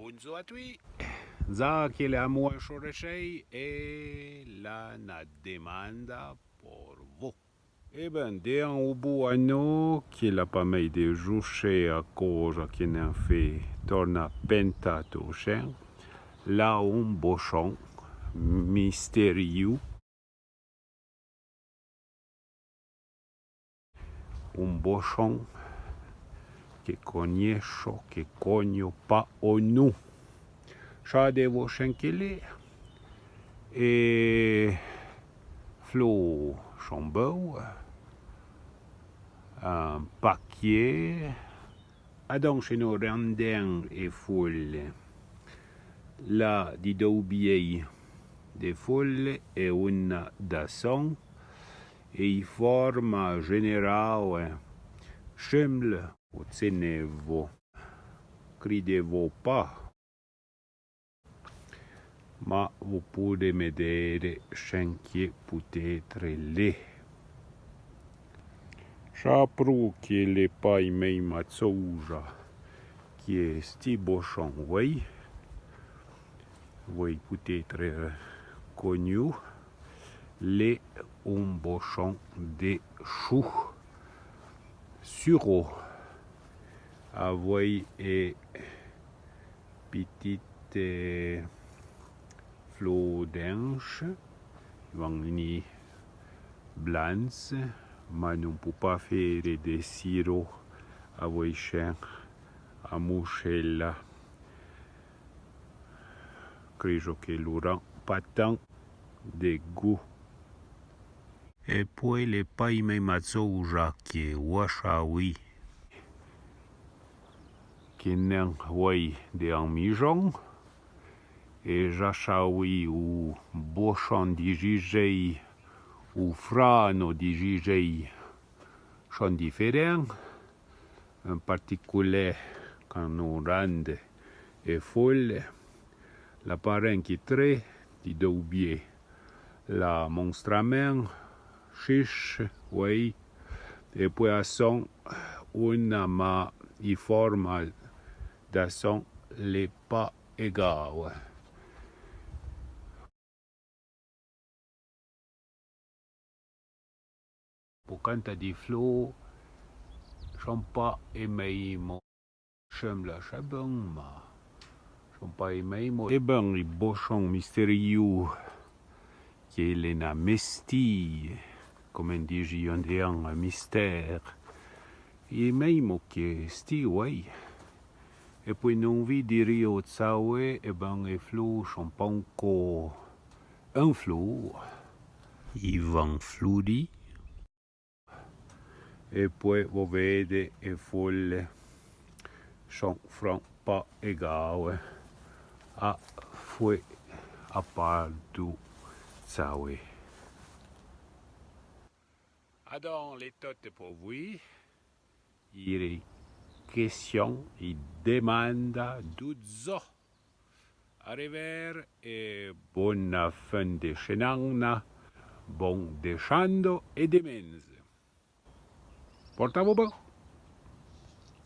Bunzo a tui. Za che le amo a Shoreshay e la na demanda por vo. Ben, de an ubu ano che la pa mei de juche a cosa che ne a fait torna pentato chen. La un bochon mystérieux. Un bochon che conosco, che cogno pa o nu. Sha devo schenkele e Flo Chambou, un paquet, adon chez nos rendens et foule, la di doubiei de foule e una da son, e i forma generale, scemle o cenevo, cridevo pa. Ma vous pouvez vedere schenche peut-être le. Sapru che le pai mei mazzouja che sti bochon voi peut-être connu le un bochon de chou suro a voi e petite Flo d'ange, vangni blancs, ma non peut pas faire de sirop à voi chien à mouchella. Credo che l'aura pas tant de goût. Et puis les paille mazzouja qui washawi qui n'en oui de en mijon. Et j'achaoui ou bochon di jijei ou frano di jijei sont différents. En particulier quand on rende et folle, la parrain qui traite di doubier, la monstramen, chiche, oui, et poisson, una ma i forma da son les pas égaux. Pour canta di Flo, sont pas aimé mon chem la chabon, ma sont pas aimé mon. Eh ben, les bochons mystérieux qui est na mesti, comme on dit, j'y en ai un mystère. Et même que sti, ouais. Et puis non vi di Rio Tsawe, eh ben, les Flo sont pas encore un Flo. Ils vont floudi. E poi vous vede e folle sont pas égaux a fue a part du Tsawe. Adon les totes pour vous, il y a question et demanda d'uzzo. Arriver et bonne fin de chenana, bon descendo e de mense. Portavo bon.